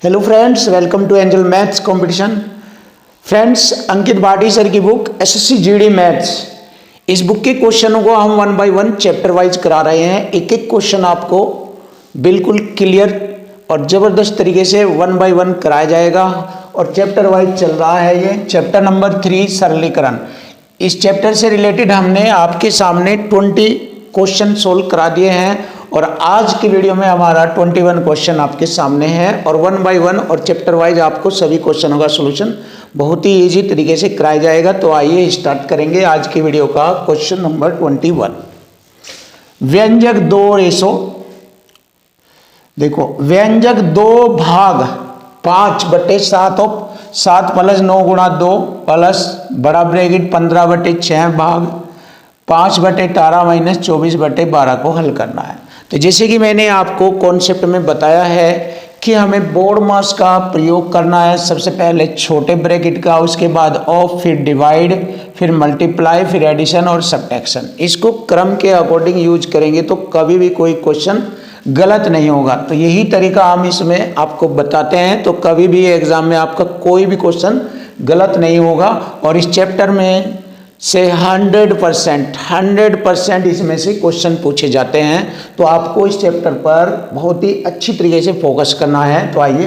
Hello friends, welcome to angel maths competition. Friends, Ankit Bhati sir की book SSC GD maths, इस book के क्वेश्चनों को हम one by one chapter wise करा रहे हैं। एक एक क्वेश्चन आपको बिल्कुल क्लियर और ज़बरदस्त तरीके से वन बाय वन कराया जाएगा और चैप्टर वाइज चल रहा है। ये चैप्टर नंबर 3 सरलीकरण। इस चैप्टर से रिलेटेड हमने आपके सामने 20 क्वेश्चन सोल्व करा दिए हैं और आज की वीडियो में हमारा 21 क्वेश्चन आपके सामने है और वन बाय वन और चैप्टर वाइज आपको सभी क्वेश्चनों का सॉल्यूशन बहुत ही इजी तरीके से कराया जाएगा। तो आइए स्टार्ट करेंगे आज की वीडियो का क्वेश्चन नंबर 21। व्यंजक 2 रेशो, देखो व्यंजक 2 भाग 5/7 और 7 + 9 × 2 प्लस बड़ा ब्रैकेट 15/6 भाग 5/18 - 24/12 को हल करना है। तो जैसे कि मैंने आपको कॉन्सेप्ट में बताया है कि हमें बोर्ड मास का प्रयोग करना है। सबसे पहले छोटे ब्रैकेट का, उसके बाद ऑफ, फिर डिवाइड, फिर मल्टीप्लाई, फिर एडिशन और सब्ट्रैक्शन। इसको क्रम के अकॉर्डिंग यूज करेंगे तो कभी भी कोई क्वेश्चन गलत नहीं होगा। तो यही तरीका हम इसमें आपको बताते हैं, तो कभी भी एग्जाम में आपका कोई भी क्वेश्चन गलत नहीं होगा। और इस चैप्टर में से 100% इसमें से क्वेश्चन पूछे जाते हैं। तो आपको इस चैप्टर पर बहुत ही अच्छी तरीके से फोकस करना है। तो आइए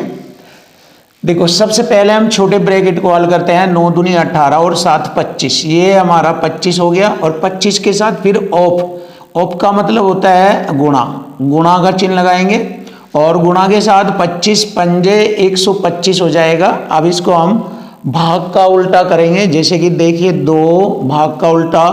देखो, सबसे पहले हम छोटे ब्रैकेट को हल करते हैं। 9 दूनी 18 और 7 25, ये हमारा 25 हो गया। और 25 के साथ फिर ऑफ का मतलब होता है गुणा का चिन्ह लगाएंगे और गुणा के साथ 25 पंजे 125 हो जाएगा। अब इसको हम भाग का उल्टा करेंगे, जैसे कि देखिए 2 भाग का उल्टा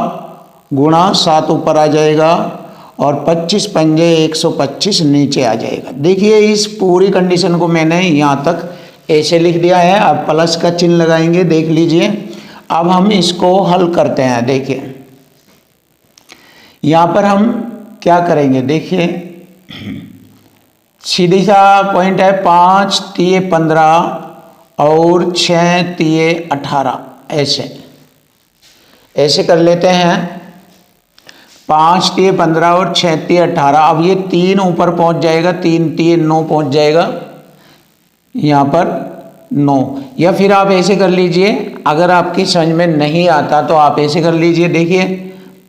गुणा 7 ऊपर आ जाएगा और 25 पंजे 125 नीचे आ जाएगा। देखिए इस पूरी कंडीशन को मैंने यहाँ तक ऐसे लिख दिया है। अब प्लस का चिन्ह लगाएंगे, देख लीजिए। अब हम इसको हल करते हैं। देखिए यहाँ पर हम क्या करेंगे, देखिए सीधी सा पॉइंट है। 5 × 15 और 6 × 18, ऐसे कर लेते हैं। 5 × 15 और 6 × 18। अब ये 3 ऊपर पहुंच जाएगा, 3 × 9 पहुंच जाएगा, यहाँ पर 9। या फिर आप ऐसे कर लीजिए, अगर आपकी समझ में नहीं आता तो आप ऐसे कर लीजिए। देखिए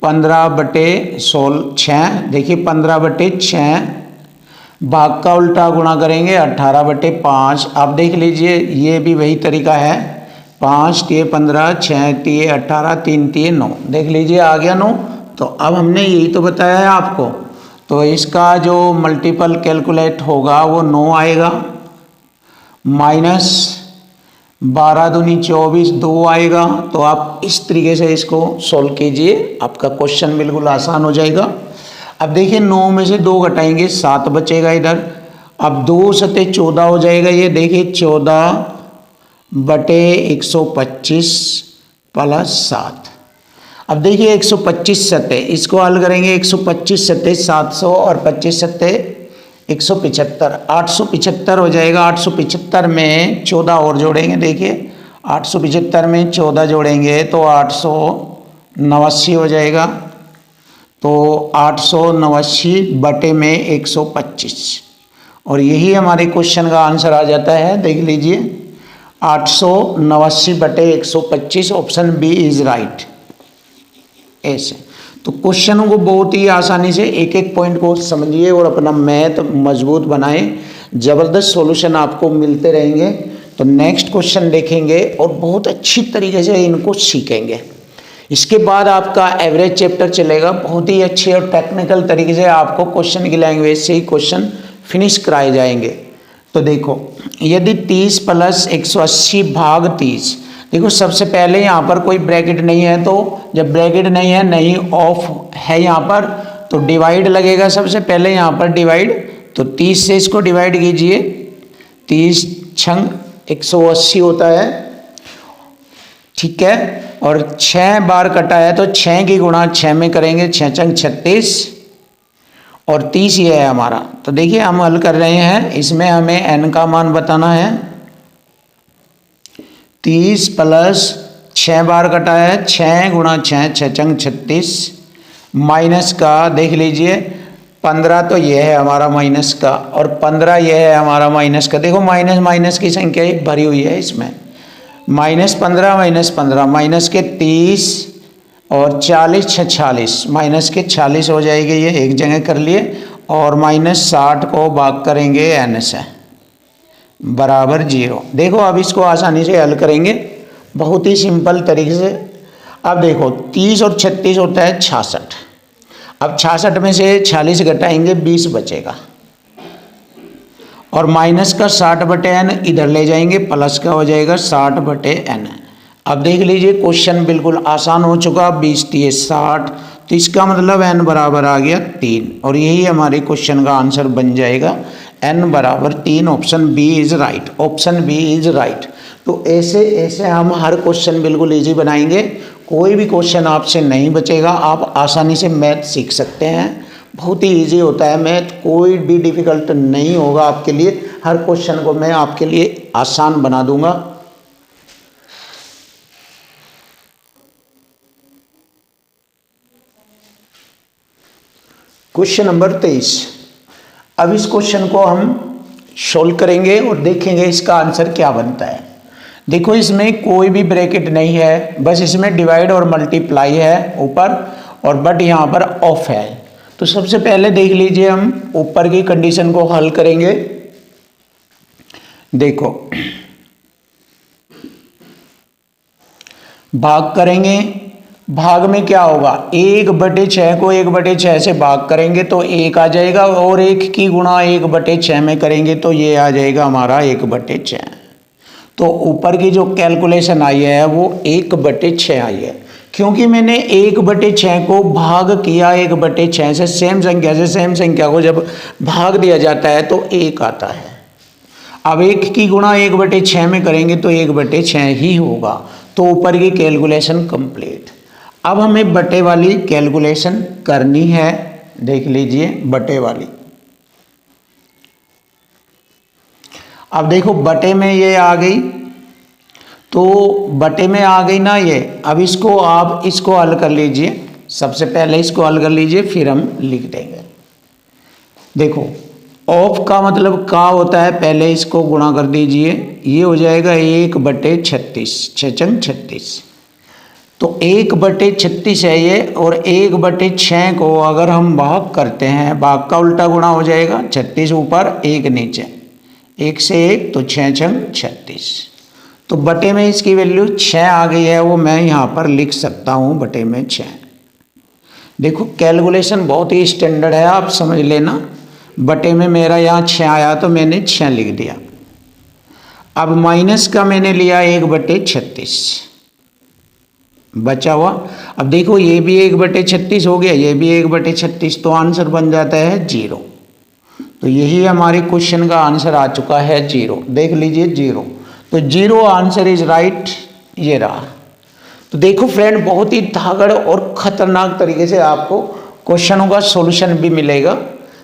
15/16, देखिए 15/6 भाग का उल्टा गुणा करेंगे 18/5। आप देख लीजिए ये भी वही तरीका है। 5 × 15, 6 × 18, 3 × 9, देख लीजिए आ गया 9। तो अब हमने यही तो बताया है आपको, तो इसका जो मल्टीपल कैलकुलेट होगा वो 9 आएगा, माइनस 12 दूनी 24 2 आएगा। तो आप इस तरीके से इसको सोल्व कीजिए, आपका क्वेश्चन बिल्कुल आसान हो जाएगा। अब देखिए 9 में से 2 घटाएंगे, 7 बचेगा इधर। अब 2 सते 14 हो जाएगा, ये देखिए 14/125 + 7। अब देखिए 125 सते, इसको हल करेंगे। 125 सते 700 और 25 सते 175, 875 हो जाएगा। 875 में 14 और जोड़ेंगे, देखिए 875 में 14 जोड़ेंगे तो 889 हो जाएगा। तो 889/125 और यही हमारे क्वेश्चन का आंसर आ जाता है। देख लीजिए 889/125, ऑप्शन बी इज राइट। ऐसे तो क्वेश्चनों को बहुत ही आसानी से एक एक पॉइंट को समझिए और अपना मैथ मजबूत बनाएं। ज़बरदस्त सॉल्यूशन आपको मिलते रहेंगे। तो नेक्स्ट क्वेश्चन देखेंगे और बहुत अच्छी तरीके से इनको सीखेंगे। इसके बाद आपका एवरेज चैप्टर चलेगा। बहुत ही अच्छे और टेक्निकल तरीके से आपको क्वेश्चन की लैंग्वेज से ही क्वेश्चन फिनिश कराए जाएंगे। तो देखो, यदि 30 + 180 भाग 30, देखो सबसे पहले यहाँ पर कोई ब्रैकेट नहीं है, तो जब ब्रैकेट नहीं है, नहीं ऑफ है यहाँ पर, तो डिवाइड लगेगा। सबसे पहले यहाँ पर डिवाइड, तो 30 से इसको डिवाइड कीजिए। 30 छंग 180 होता है, ठीक है। और 6 बार कटा है तो 6 की गुणा 6 में करेंगे, 6 छंग 36 और 30 ये है हमारा। तो देखिए हम हल कर रहे हैं, इसमें हमें n का मान बताना है। 30 + 6 बार कटा है, 6 × 6 6 छंग 36 माइनस का देख लीजिए 15 तो ये है हमारा माइनस का, और 15 ये है हमारा माइनस का। देखो माइनस माइनस की संख्या ही भरी हुई है इसमें, -15 -15 माइनस के 30 और 40 46, माइनस के 40 हो जाएगी, ये एक जगह कर लिए, और -60 को भाग करेंगे n से बराबर 0। देखो अब इसको आसानी से हल करेंगे बहुत ही सिंपल तरीके से। अब देखो 30 और 36 होता है 66। अब 66 में से 40 घटाएंगे 20 बचेगा, और माइनस का 60/n इधर ले जाएंगे, प्लस का हो जाएगा 60/n। अब देख लीजिए क्वेश्चन बिल्कुल आसान हो चुका। 20 × 60, तो इसका मतलब n बराबर आ गया 3, और यही हमारे क्वेश्चन का आंसर बन जाएगा n बराबर 3। Option B is right, option B is right. तो ऐसे ऐसे हम हर क्वेश्चन बिल्कुल इजी बनाएंगे, कोई भी क्वेश्चन आपसे नहीं बचेगा। आप आसानी से मैथ सीख सकते हैं, बहुत ही इजी होता है मैथ, कोई भी डिफिकल्ट नहीं होगा आपके लिए। हर क्वेश्चन को मैं आपके लिए आसान बना दूंगा। Question number 23। अब इस क्वेश्चन को हम सोल्व करेंगे और देखेंगे इसका आंसर क्या बनता है। देखो इसमें कोई भी ब्रैकेट नहीं है, बस इसमें डिवाइड और मल्टीप्लाई है ऊपर, और बट यहाँ पर ऑफ है। तो सबसे पहले देख लीजिए हम ऊपर की कंडीशन को हल करेंगे। देखो भाग करेंगे, भाग में क्या होगा, 1/6 को 1/6 से भाग करेंगे तो 1 आ जाएगा, और 1 की गुणा 1/6 में करेंगे तो ये आ जाएगा हमारा 1/6। तो ऊपर की जो कैलकुलेशन आई है वो 1/6 आई है, क्योंकि मैंने 1/6 को भाग किया 1/6 से। सेम संख्या से सेम संख्या को जब भाग दिया जाता है तो 1 आता है। अब 1 की गुणा 1/6 में करेंगे तो 1/6 ही होगा। तो ऊपर की कैलकुलेशन कंप्लीट। अब हमें बटे वाली कैलकुलेशन करनी है। देख लीजिए बटे वाली। अब देखो बटे में ये आ गई, तो बटे में आ गई ना ये। अब इसको आप इसको हल कर लीजिए, सबसे पहले इसको हल कर लीजिए, फिर हम लिख देंगे। देखो ऑफ का मतलब का होता है, पहले इसको गुणा कर दीजिए, ये हो जाएगा 1/36, 6×6 36। तो 1/36 है ये, और 1/6 को अगर हम भाग करते हैं, भाग का उल्टा गुणा हो जाएगा, 36 ऊपर 1 नीचे, 1 से 1 तो 6×6 36। तो बटे में इसकी वैल्यू 6 आ गई है, वो मैं यहाँ पर लिख सकता हूँ बटे में 6। देखो कैलकुलेशन बहुत ही स्टैंडर्ड है, आप समझ लेना। बटे में मेरा यहाँ 6 आया तो मैंने 6 लिख दिया। अब माइनस का मैंने लिया 1/36 बचा हुआ। अब देखो ये भी 1/36 हो गया, ये भी 1/36, तो आंसर बन जाता है 0। तो यही हमारे क्वेश्चन का आंसर आ चुका है 0। देख लीजिए 0, तो 0 आंसर इज राइट, ये रहा। तो देखो फ्रेंड बहुत ही धागड़ और खतरनाक तरीके से आपको क्वेश्चनों का सॉल्यूशन भी मिलेगा।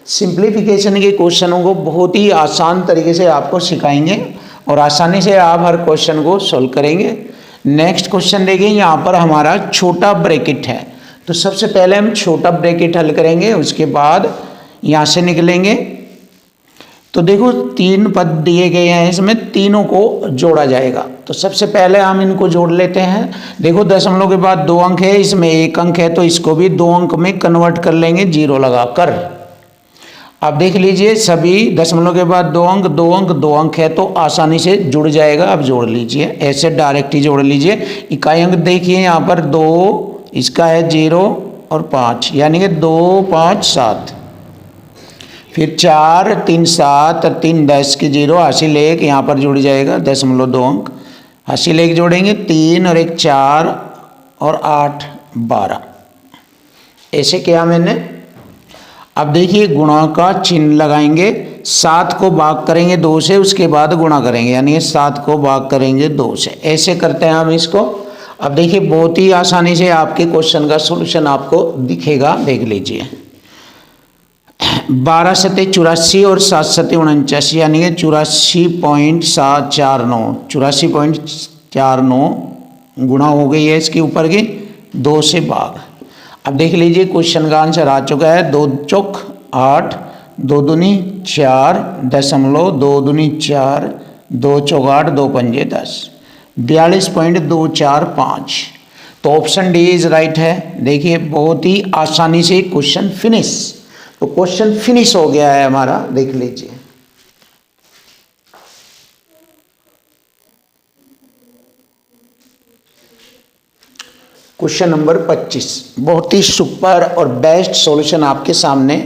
सिंप्लीफिकेशन के क्वेश्चनों को बहुत ही आसान तरीके से आपको सिखाएंगे, और आसानी से आप हर क्वेश्चन को सॉल्व करेंगे। नेक्स्ट क्वेश्चन देखिए, यहाँ पर हमारा छोटा ब्रैकेट है। तो सबसे पहले हम छोटा ब्रैकेट हल करेंगे, उसके बाद यहाँ से निकलेंगे। तो देखो 3 पद दिए गए हैं, इसमें तीनों को जोड़ा जाएगा। तो सबसे पहले हम इनको जोड़ लेते हैं। देखो दशमलव के बाद 2 अंक है, इसमें 1 अंक है, तो इसको भी 2 अंक में कन्वर्ट कर लेंगे 0 लगाकर। अब देख लीजिए सभी दशमलव के बाद 2 अंक 2 अंक 2 अंक है, तो आसानी से जुड़ जाएगा। अब जोड़ लीजिए, ऐसे डायरेक्ट ही जोड़ लीजिए। इकाई अंक देखिए यहाँ पर 2, इसका है 0 और 5, यानी कि 2 5 7, फिर 4 3 7 और 3 10 की 0, हासिल 1 यहाँ पर जुड़ जाएगा, 0.2 अंक हासिल 1 जोड़ेंगे, 3 और 1 4 और 8 12। ऐसे किया मैंने। अब देखिए गुणा का चिन्ह लगाएंगे, 7 को भाग करेंगे 2 से, उसके बाद गुणा करेंगे, यानी 7 को भाग करेंगे 2 से। ऐसे करते हैं हम इसको। अब देखिए बहुत ही आसानी से आपके क्वेश्चन का सॉल्यूशन आपको दिखेगा। देख लीजिए 12 सते 84 और 7 सते 49, यानी कि 84.749, 84.49 गुणा हो गई है इसके ऊपर की 2 से भाग। अब देख लीजिए क्वेश्चन का आंसर आ चुका है 2 चौक 8, 2 दूनी 4, 10.2 दूनी 4, 2 चौक 8, 2 पंजे 10, 42.245। तो ऑप्शन डी इज राइट है। देखिए बहुत ही आसानी से क्वेश्चन फिनिश। तो क्वेश्चन फिनिश हो गया है हमारा, देख लीजिए। क्वेश्चन नंबर 25 बहुत ही सुपर और बेस्ट सॉल्यूशन आपके सामने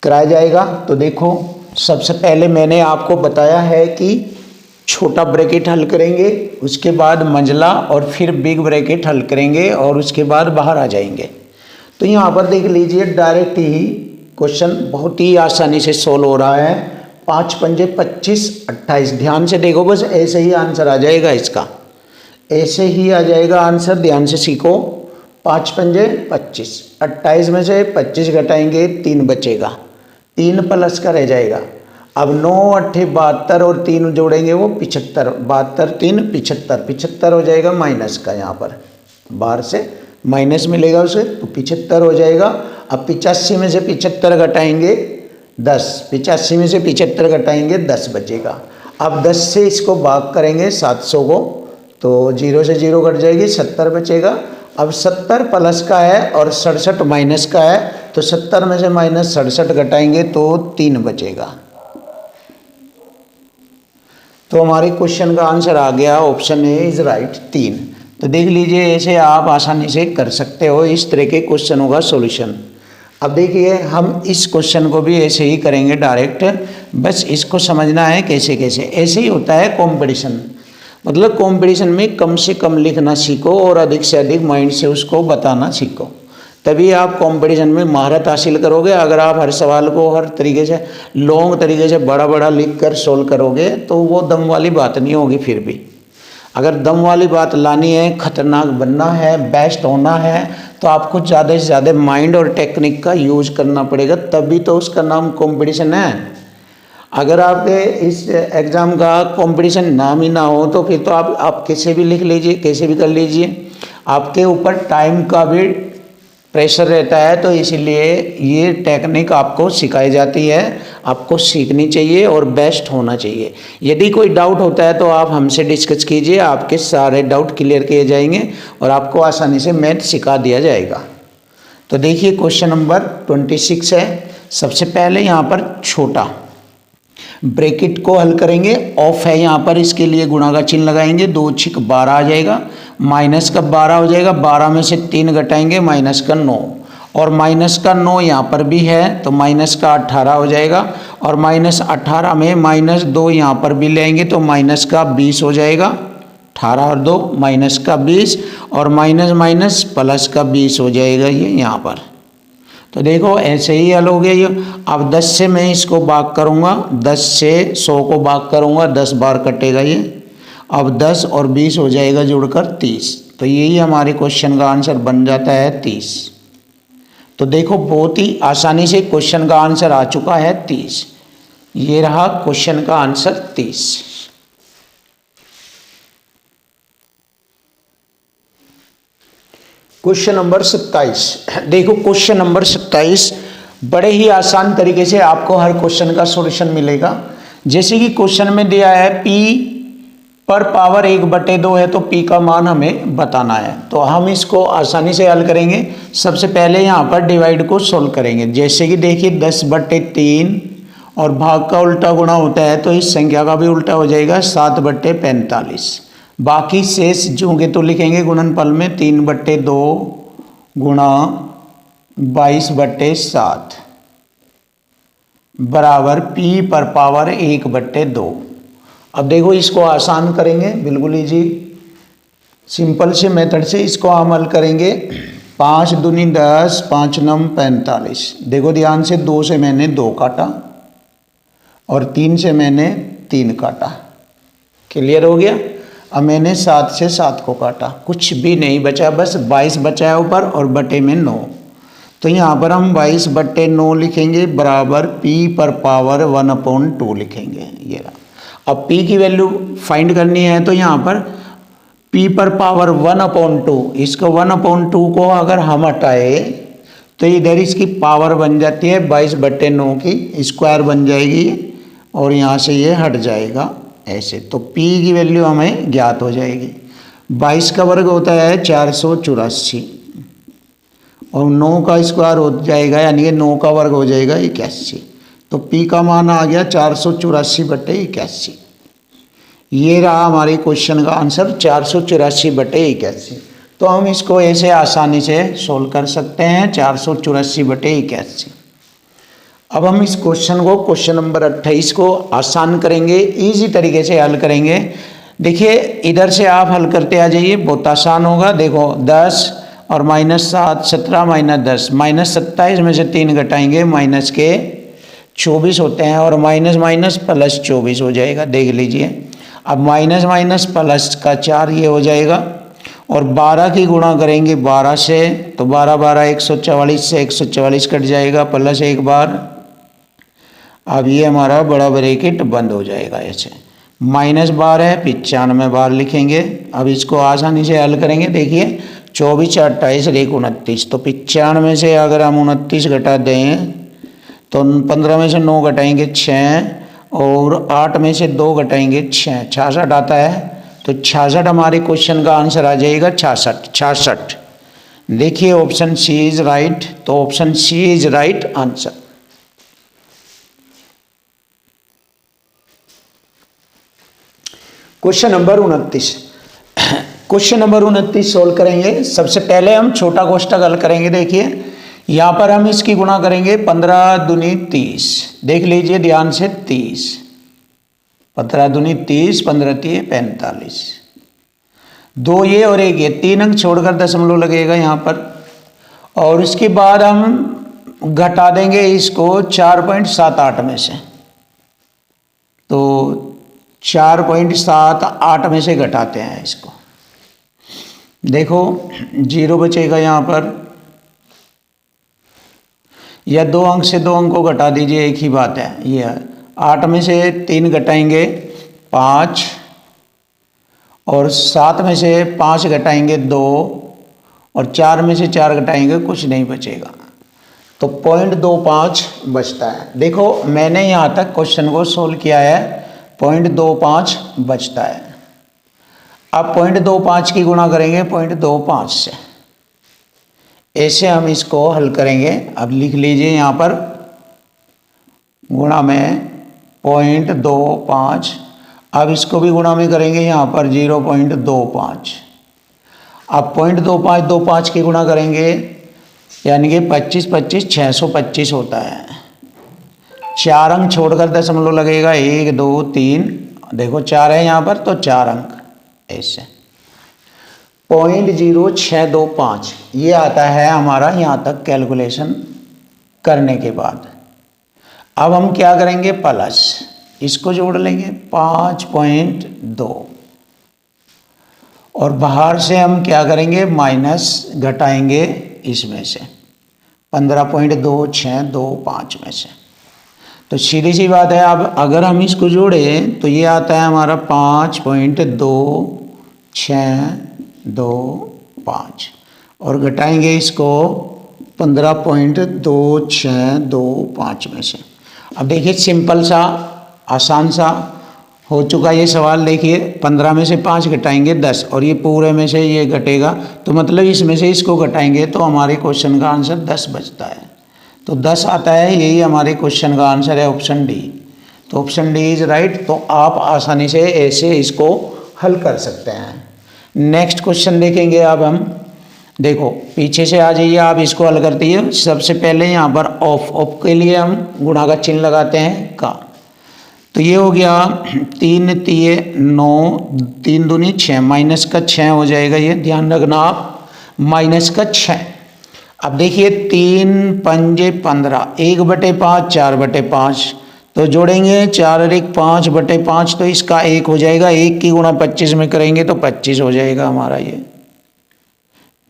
कराया जाएगा। तो देखो सबसे पहले मैंने आपको बताया है कि छोटा ब्रैकेट हल करेंगे, उसके बाद मंझला और फिर बिग ब्रैकेट हल करेंगे और उसके बाद बाहर आ जाएंगे। तो यहाँ पर देख लीजिए डायरेक्ट ही क्वेश्चन बहुत ही आसानी से सोल्व हो रहा है। 5 पंजे 25, 28। ध्यान से देखो, बस ऐसे ही आंसर आ जाएगा इसका, ऐसे ही आ जाएगा आंसर। ध्यान से सीखो। 5 पंजे 25, 28 में से 25 घटाएंगे 3 बचेगा, 3 प्लस का रह जाएगा। अब 9 8 72 और 3 जोड़ेंगे वो 75, 72 3 75, 75 हो जाएगा माइनस का, यहाँ पर बाहर से माइनस मिलेगा उसे, तो 75 हो जाएगा। अब 85 में से 75 घटाएंगे 10, 85 में से 75 घटाएंगे 10 बचेगा। अब 10 से इसको भाग करेंगे 700 को, तो 0 से 0 कट जाएगी, 70 बचेगा। अब 70 प्लस का है और 67 माइनस का है, तो 70 में से माइनस 67 घटाएंगे तो 3 बचेगा। तो हमारे क्वेश्चन का आंसर आ गया, ऑप्शन ए इज राइट 3। तो देख लीजिए ऐसे आप आसानी से कर सकते हो इस तरह के क्वेश्चनों का सॉल्यूशन। अब देखिए हम इस क्वेश्चन को भी ऐसे ही करेंगे डायरेक्ट, बस इसको समझना है कैसे कैसे। ऐसे ही होता है कंपटीशन, मतलब कंपटीशन में कम से कम लिखना सीखो और अधिक से अधिक माइंड से उसको बताना सीखो, तभी आप कंपटीशन में महारत हासिल करोगे। अगर आप हर सवाल को हर तरीके से लॉन्ग तरीके से बड़ा बड़ा लिख कर सोल्व करोगे तो वो दम वाली बात नहीं होगी। फिर भी अगर दम वाली बात लानी है, खतरनाक बनना है, बेस्ट होना है, तो आपको ज़्यादा से ज़्यादा माइंड और टेक्निक का यूज करना पड़ेगा, तभी तो उसका नाम कंपटीशन है। अगर आपके इस एग्ज़ाम का कंपटीशन नाम ही ना हो तो फिर तो आप कैसे भी लिख लीजिए, कैसे भी कर लीजिए, आपके ऊपर टाइम का भी प्रेशर रहता है। तो इसीलिए ये टेक्निक आपको सिखाई जाती है, आपको सीखनी चाहिए और बेस्ट होना चाहिए। यदि कोई डाउट होता है तो आप हमसे डिस्कस कीजिए, आपके सारे डाउट क्लियर किए जाएंगे और आपको आसानी से मैथ सिखा दिया जाएगा। तो देखिए क्वेश्चन नंबर 26 है। सबसे पहले यहाँ पर छोटा ब्रैकेट को हल करेंगे, ऑफ है यहाँ पर, इसके लिए गुणा का चिन्ह लगाएंगे, 2 छिक 12 आ जाएगा, माइनस का 12 हो जाएगा, 12 में से 3 घटाएंगे माइनस का 9, और माइनस का 9 यहाँ पर भी है तो माइनस का 18 हो जाएगा, और माइनस 18 में माइनस 2 यहाँ पर भी लेंगे तो माइनस का 20 हो जाएगा। 18 और 2 माइनस का 20 और माइनस माइनस प्लस का 20 हो जाएगा ये यहाँ पर। तो देखो ऐसे ही हल हो गया ये। अब 10 से मैं इसको भाग करूँगा, 10 से 100 को भाग करूँगा, 10 बार कटेगा ये। अब 10 और 20 हो जाएगा जुड़कर 30। तो यही हमारे क्वेश्चन का आंसर बन जाता है 30। तो देखो बहुत ही आसानी से क्वेश्चन का आंसर आ चुका है 30। ये रहा क्वेश्चन का आंसर 30। Question number 27। देखो क्वेश्चन नंबर 27 बड़े ही आसान तरीके से आपको हर क्वेश्चन का सॉल्यूशन मिलेगा। जैसे कि क्वेश्चन में दिया है p पर पावर 1/2 है तो p का मान हमें बताना है। तो हम इसको आसानी से हल करेंगे। सबसे पहले यहाँ पर डिवाइड को सोल्व करेंगे। जैसे कि देखिए 10/3 और भाग का उल्टा गुणा होता है तो इस संख्या का भी उल्टा हो जाएगा 7/45। बाकी शेष जोगे तो लिखेंगे गुणनफल में 3/2 गुणा 22/7 बराबर p पर पावर 1/2। अब देखो इसको आसान करेंगे, बिल्कुल इजी सिंपल से मेथड से इसको हम हल करेंगे। 5 दूनी 10, 5 नम 45। देखो ध्यान से 2 से मैंने 2 काटा और 3 से मैंने 3 काटा। क्लियर हो गया। अब मैंने 7 से 7 को काटा, कुछ भी नहीं बचा, बस 22 बचा है ऊपर और बटे में 9। तो यहाँ पर हम 22/9 लिखेंगे बराबर p पर पावर 1/2 लिखेंगे। ये रहा। अब p की वैल्यू फाइंड करनी है तो यहाँ पर p पर पावर 1/2, इसको 1/2 को अगर हम हटाए तो इधर इसकी पावर बन जाती है 22/9 की स्क्वायर बन जाएगी और यहाँ से ये हट जाएगा ऐसे। तो P की वैल्यू हमें ज्ञात हो जाएगी। 22 का वर्ग होता है 484 और 9 का स्क्वायर हो जाएगा यानी कि 9 का वर्ग हो जाएगा 81। तो P का मान आ गया 484/81। ये रहा हमारे क्वेश्चन का आंसर 484/81। तो हम इसको ऐसे आसानी से सोल्व कर सकते हैं 484/81। अब हम इस क्वेश्चन को क्वेश्चन नंबर 28 को आसान करेंगे, इजी तरीके से हल करेंगे। देखिए इधर से आप हल करते आ जाइए, बहुत आसान होगा। देखो 10 और -7 17 -10 -27 में से 3 घटाएंगे माइनस के 24 होते हैं और माइनस माइनस प्लस 24 हो जाएगा। देख लीजिए अब माइनस माइनस प्लस का 4 ये हो जाएगा और 12 की गुणा करेंगे 12 से तो 12 12 144 से 144 कट जाएगा प्लस एक बार। अब ये हमारा बड़ा ब्रैकेट बंद हो जाएगा ऐसे। -12 95 बार लिखेंगे। अब इसको आसानी से हल करेंगे। देखिए 24 28 और 1 29 तो 95 से अगर हम 29 घटा दें तो 15 में से 9 घटाएंगे 6 और 8 में से 2 घटाएंगे 6 66 आता है। तो 66 हमारे क्वेश्चन का आंसर आ जाएगा 66। देखिए ऑप्शन सी इज राइट। तो option C is right answer. Question number 29। Question number 29 solve करेंगे। सबसे पहले हम छोटा कोष्ठक हल करेंगे। देखिए यहाँ पर हम इसकी गुणा करेंगे 15 दूनी 30। देख लीजिए ध्यान से 30 15 दूनी 30 15 तिये 45 2 ये और 1 ये 3 अंक छोड़कर दशमलव लगेगा यहाँ पर। और उसके बाद हम घटा देंगे इसको 4.78 में से। तो 4.78 में से घटाते हैं इसको। देखो 0 बचेगा यहाँ पर या 2 अंक से 2 अंक को घटा दीजिए, एक ही बात है। ये 8 में से 3 घटाएंगे 5 और 7 में से 5 घटाएंगे 2 और 4 में से 4 घटाएंगे कुछ नहीं बचेगा। तो 0.25 बचता है। देखो मैंने यहाँ तक क्वेश्चन को सोल्व किया है 0.25 बचता है। अब 0.25 की गुणा करेंगे 0.25 से। ऐसे हम इसको हल करेंगे। अब लिख लीजिए यहाँ पर गुणा में 0.25। अब इसको भी गुणा में करेंगे यहाँ पर 0.25। अब 0.25 की गुणा करेंगे यानी कि 25 25 625 होता है। 4 अंक छोड़कर दशमलव लगेगा 1 2 3। देखो 4 है यहाँ पर तो 4 अंक ऐसे 0.0625 ये आता है हमारा यहाँ तक कैलकुलेशन करने के बाद। अब हम क्या करेंगे प्लस इसको जोड़ लेंगे 5.2 और बाहर से हम क्या करेंगे माइनस घटाएंगे इसमें से 15.2625 में से। तो सीधी सी बात है। अब अगर हम इसको जोड़ें तो ये आता है हमारा 5.2625 और घटाएंगे इसको 15.2625 में से। अब देखिए सिंपल सा आसान सा हो चुका ये सवाल। देखिए 15 में से 5 घटाएंगे 10 और ये पूरे में से ये घटेगा तो मतलब इसमें से इसको घटाएंगे तो हमारे क्वेश्चन का आंसर 10 बचता है। तो 10 आता है, यही हमारे क्वेश्चन का आंसर है ऑप्शन डी। तो ऑप्शन डी इज राइट। तो आप आसानी से ऐसे इसको हल कर सकते हैं। नेक्स्ट क्वेश्चन देखेंगे अब हम। देखो पीछे से आ जाइए, आप इसको हल करते हैं। सबसे पहले यहाँ पर ऑफ के लिए हम गुणा का चिन्ह लगाते हैं का। तो ये हो गया 3 तिये 9 3 दूनी 6 माइनस का 6 हो जाएगा। ये ध्यान रखना आप माइनस का 6। अब देखिए 3 पंजे 15 1/5 4/5 तो जोड़ेंगे 4 और 1 5/5 तो इसका 1 हो जाएगा। 1 की गुणा 25 में करेंगे तो 25 हो जाएगा हमारा। ये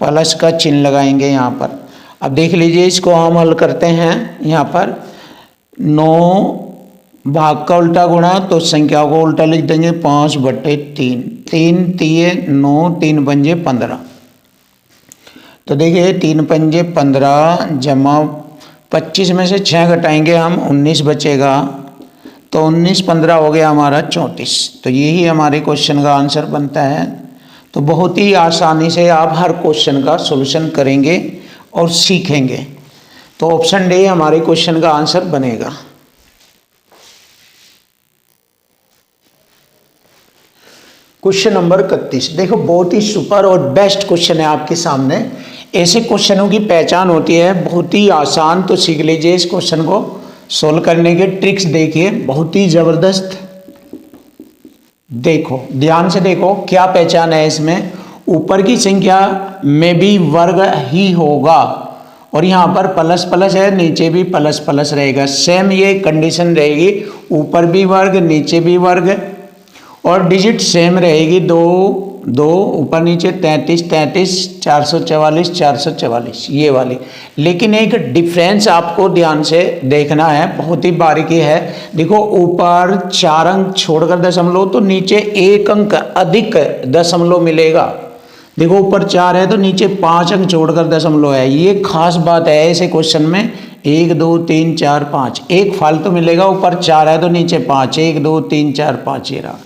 प्लस का चिन्ह लगाएंगे यहाँ पर। अब देख लीजिए इसको हम हल करते हैं। यहाँ पर 9 भाग का उल्टा गुणा तो संख्या को उल्टा लिख देंगे 5/3 3 तिये 9 3 पंजे 15 तो देखिए 3 पंजे 15 जमा 25 में से 6 घटाएंगे हम 19 बचेगा, तो 19 15 हो गया हमारा 34। तो यही हमारे क्वेश्चन का आंसर बनता है। तो बहुत ही आसानी से आप हर क्वेश्चन का सॉल्यूशन करेंगे और सीखेंगे। तो ऑप्शन डी हमारे क्वेश्चन का आंसर बनेगा। क्वेश्चन नंबर 31, देखो बहुत ही सुपर और बेस्ट क्वेश्चन है आपके सामने। ऐसे क्वेश्चनों की पहचान होती है बहुत ही आसान, तो सीख लीजिए इस क्वेश्चन को सोल्व करने के ट्रिक्स। देखिए बहुत ही जबरदस्त, देखो ध्यान से देखो क्या पहचान है इसमें। ऊपर की संख्या में भी वर्ग ही होगा, और यहाँ पर प्लस प्लस है, नीचे भी प्लस प्लस रहेगा। सेम ये कंडीशन रहेगी, ऊपर भी वर्ग नीचे भी वर्ग, और डिजिट सेम रहेगी, 2 2 ऊपर नीचे 33 33 444 444 ये वाली। लेकिन एक डिफरेंस आपको ध्यान से देखना है, बहुत ही बारीकी है। देखो ऊपर 4 अंक छोड़कर दशमलव, तो नीचे 1 अंक अधिक दशमलव मिलेगा। देखो ऊपर 4 है तो नीचे 5 अंक छोड़कर दशमलव है। ये खास बात है ऐसे क्वेश्चन में। 1 2 3 4 5 एक फालतू मिलेगा, ऊपर 4 है तो नीचे 5, 1 2 3 4 5 ये रहा।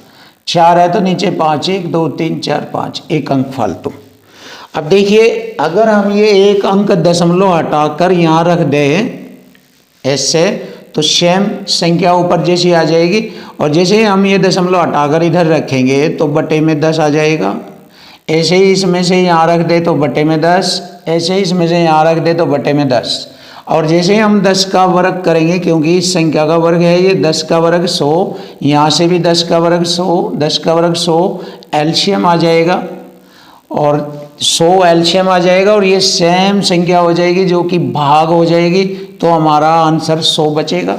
4 है तो नीचे 5, 1 2 3 4 5 एक अंक फालतू। अब देखिए अगर हम ये 1 अंक दशमलव हटाकर यहाँ रख दें ऐसे, तो सेम संख्या ऊपर जैसी आ जाएगी, और जैसे ही हम ये दशमलव हटाकर इधर रखेंगे तो बटे में 10 आ जाएगा। ऐसे ही इसमें से यहाँ रख दे तो बटे में 10, ऐसे ही इसमें से यहाँ रख दे तो बटे में 10। और जैसे ही हम 10 का वर्ग करेंगे, क्योंकि इस संख्या का वर्ग है ये, 10 का वर्ग 100, यहाँ से भी 10 का वर्ग 100, 10 का वर्ग 100 एलसीएम आ जाएगा, और 100 एलसीएम आ जाएगा, और ये सेम संख्या हो जाएगी जो कि भाग हो जाएगी। तो हमारा आंसर 100 बचेगा,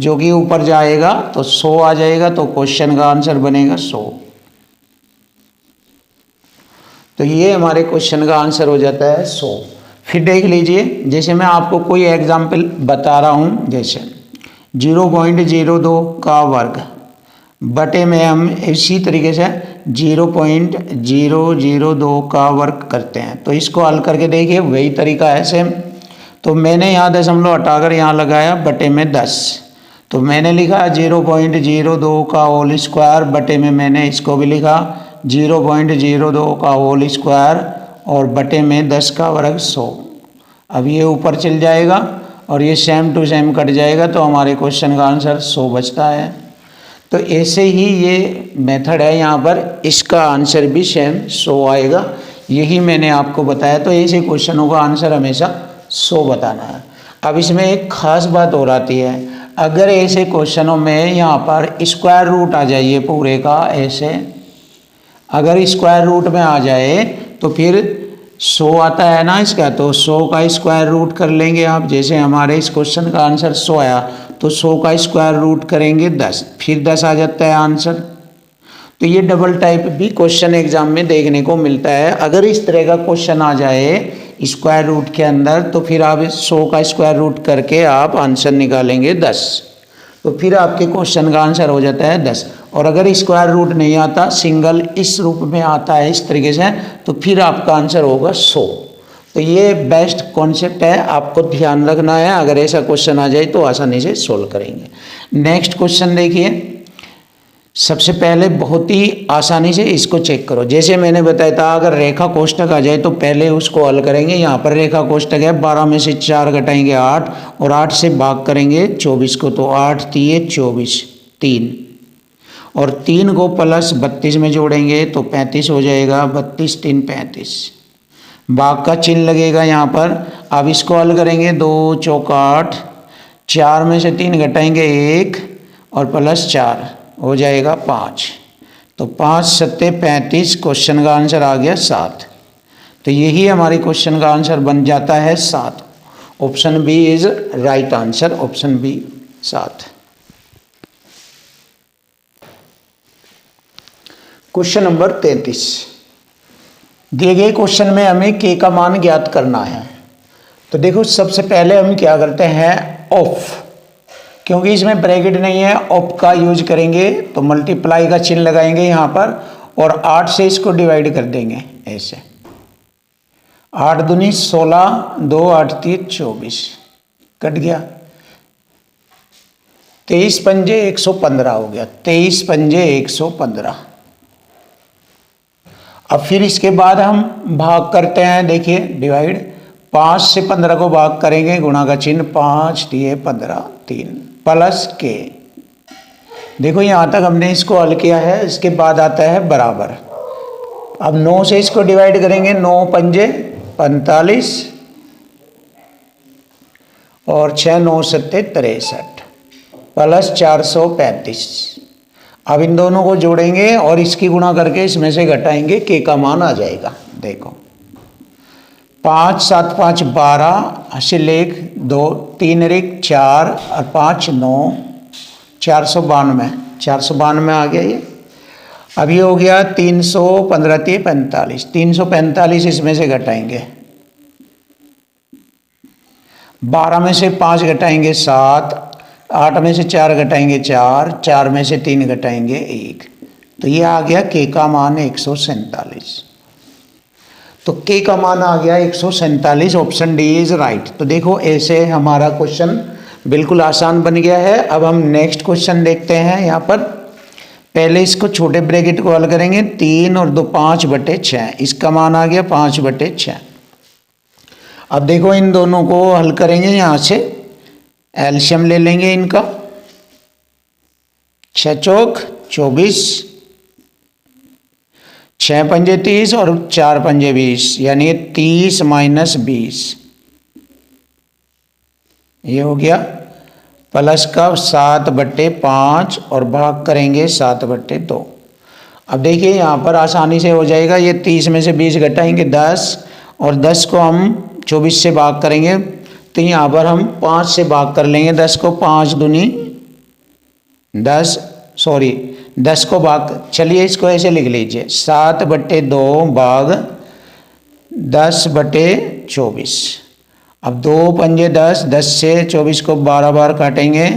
जो कि ऊपर जाएगा तो 100 आ जाएगा। तो क्वेश्चन का आंसर बनेगा 100। तो ये हमारे क्वेश्चन का आंसर हो जाता है 100। फिर देख लीजिए, जैसे मैं आपको कोई एग्जाम्पल बता रहा हूँ, जैसे 0.02 का वर्ग बटे में हम इसी तरीके से 0.002 का वर्ग करते हैं। तो इसको हल करके देखिए वही तरीका है सेम। तो मैंने यहाँ दशमलव हटाकर यहाँ लगाया बटे में 10, तो मैंने लिखा 0.02 का होल स्क्वायर, बटे में मैंने इसको भी लिखा 0.02 का होल स्क्वायर, और बटे में 10 का वर्ग 100। अब ये ऊपर चल जाएगा और ये सेम टू सेम कट जाएगा, तो हमारे क्वेश्चन का आंसर 100 बचता है। तो ऐसे ही ये मेथड है यहाँ पर, इसका आंसर भी सेम 100 आएगा। यही मैंने आपको बताया। तो ऐसे क्वेश्चनों का आंसर हमेशा 100 बताना है। अब इसमें एक खास बात और आती है, अगर ऐसे क्वेश्चनों में यहाँ पर स्क्वायर रूट आ जाइए पूरे का, ऐसे अगर स्क्वायर रूट में आ जाए तो फिर 100 आता है ना इसका, तो 100 का स्क्वायर रूट कर लेंगे आप। जैसे हमारे इस क्वेश्चन का आंसर 100 आया, तो 100 का स्क्वायर रूट करेंगे 10, फिर 10 आ जाता है आंसर। तो ये डबल टाइप भी क्वेश्चन एग्जाम में देखने को मिलता है। अगर इस तरह का क्वेश्चन आ जाए स्क्वायर रूट के अंदर, तो फिर आप 100 का स्क्वायर रूट करके आप आंसर निकालेंगे 10, तो फिर आपके क्वेश्चन का आंसर हो जाता है 10। और अगर स्क्वायर रूट नहीं आता, सिंगल इस रूप में आता है इस तरीके से, तो फिर आपका आंसर होगा 100। तो ये बेस्ट कॉन्सेप्ट है, आपको ध्यान रखना है। अगर ऐसा क्वेश्चन आ जाए तो आसानी से सोल्व करेंगे। नेक्स्ट क्वेश्चन देखिए, सबसे पहले बहुत ही आसानी से इसको चेक करो। जैसे मैंने बताया था, अगर रेखा कोष्ठक आ जाए तो पहले उसको हल करेंगे। यहाँ पर रेखा कोष्ठक है, 12 में से 4 घटाएंगे 8, और 8 से भाग करेंगे 24 को, तो 8 3 24 3, और 3 को प्लस 32 में जोड़ेंगे तो 35 हो जाएगा। 32 3 35, भाग का चिन्ह लगेगा यहाँ पर। अब इसको हल करेंगे, 2 चौका 8, 4 में से 3 घटाएंगे 1, और प्लस 4 हो जाएगा 5, तो 5 7 35, क्वेश्चन का आंसर आ गया 7। तो यही हमारे क्वेश्चन का आंसर बन जाता है 7। Option B is right answer, option B 7। Question number 33, दिए गए क्वेश्चन में हमें के का मान ज्ञात करना है। तो देखो सबसे पहले हम क्या करते हैं, ऑफ, क्योंकि इसमें ब्रैकेट नहीं है, ऑफ का यूज करेंगे। तो मल्टीप्लाई का चिन्ह लगाएंगे यहाँ पर, और 8 से इसको डिवाइड कर देंगे ऐसे। 8 दूनी 16, 2 8 3 24, कट गया। 23 पंजे 115 हो गया, 23 पंजे 115। अब फिर इसके बाद हम भाग करते हैं, देखिए डिवाइड, 5 से 15 को भाग करेंगे, गुणा का चिन्ह, 5 दिए 15, 3 प्लस के। देखो यहाँ तक हमने इसको हल किया है, इसके बाद आता है बराबर। अब 9 से इसको डिवाइड करेंगे, 9 पंजे 45 और 6 9 सत्ते 63 प्लस 435। अब इन दोनों को जोड़ेंगे और इसकी गुणा करके इसमें से घटाएंगे, के का मान आ जाएगा। देखो 5 7 5 12 से लेख 2 3 रिक 4 और 5 9, 492, 492 आ गया ये। अब ये हो गया 315 45, 345 इसमें से घटाएंगे, 12 में से 5 घटाएंगे 7, 8 में से 4 घटाएंगे 4, 4 में से 3 घटाएंगे 1, तो ये आ गया के का मान 147। तो के का मान आ गया 147, ऑप्शन डी इज राइट। तो देखो ऐसे हमारा क्वेश्चन बिल्कुल आसान बन गया है। अब हम नेक्स्ट क्वेश्चन देखते हैं। यहाँ पर पहले इसको छोटे ब्रैकेट को हल करेंगे, 3 और 2 5/6, इसका मान आ गया 5/6। अब देखो इन दोनों को हल करेंगे, यहाँ से एलसीएम ले लेंगे इनका, 6 चौक 24, 6 पंजे 30 और 4 पंजे 20, यानी 30 माइनस 20, ये हो गया, प्लस का 7/5 और भाग करेंगे 7/2। अब देखिए यहाँ पर आसानी से हो जाएगा, ये 30 में से 20 घटाएंगे 10 और 10 को हम 24 से भाग करेंगे, तो यहाँ पर हम 5 से भाग कर लेंगे, 10 को 5 दूनी 10, सॉरी 10 को भाग, चलिए इसको ऐसे लिख लीजिए, 7/2 भाग 10/24। अब 2 पंजे 10, 10 से 24 को 12 बार काटेंगे,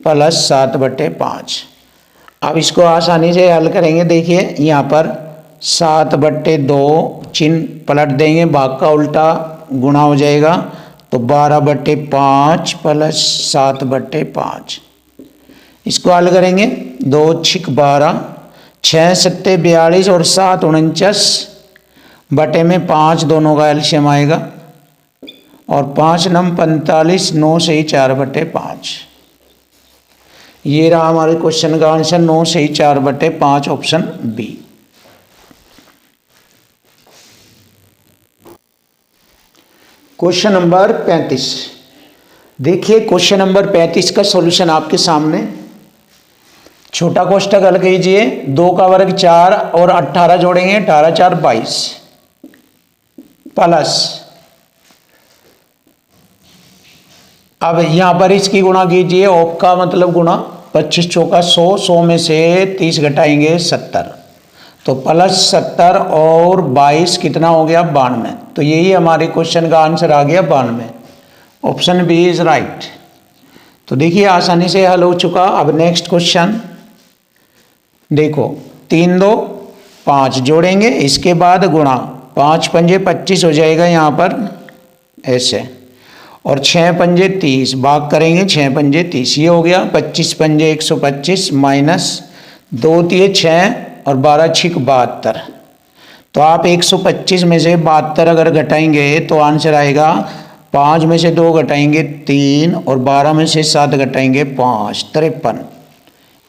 प्लस 7/5। अब इसको आसानी से हल करेंगे, देखिए यहाँ पर 7/2 चिन्ह पलट देंगे, भाग का उल्टा गुणा हो जाएगा, तो 12/5 प्लस 7/5। इसको हल करेंगे, 2 6 12, 6 7 42 और 7 49 बटे में 5 दोनों का एलसीएम आएगा, और 5 9 45, 9 से ही 4/5। ये रहा हमारे क्वेश्चन का आंसर, 9 से ही 4/5, ऑप्शन बी। क्वेश्चन नंबर 35, देखिए क्वेश्चन नंबर 35 का सॉल्यूशन आपके सामने। छोटा कोष्ठक हल कीजिए, 2 का वर्ग 4 और 18 जोड़ेंगे, 18 4 22 प्लस, अब यहां पर इसकी गुणा कीजिए, ऑप का मतलब गुणा, 25 चौका 100, 100 में से 30 घटाएंगे 70, तो प्लस 70 और 22 कितना हो गया 92। तो यही हमारे क्वेश्चन का आंसर आ गया 92, ऑप्शन बी इज राइट। तो देखिए आसानी से हल हो चुका। अब नेक्स्ट क्वेश्चन देखो, 3 2 5 जोड़ेंगे, इसके बाद गुणा, 5 पंजे 25 हो जाएगा यहाँ पर ऐसे, और 6 पंजे 30 भाग करेंगे, 6 पंजे 30, ये हो गया 25 पंजे 125 माइनस 2 तिये 6 और 12 6 72। तो आप 125 में से 72 अगर घटाएंगे तो आंसर आएगा, 5 में से 2 घटाएंगे 3 और 12 में से 7 घटाएंगे 5, 53।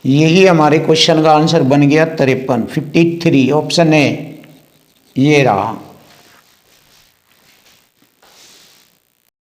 यही हमारे क्वेश्चन का आंसर बन गया 53, 53, ऑप्शन ए ये रहा।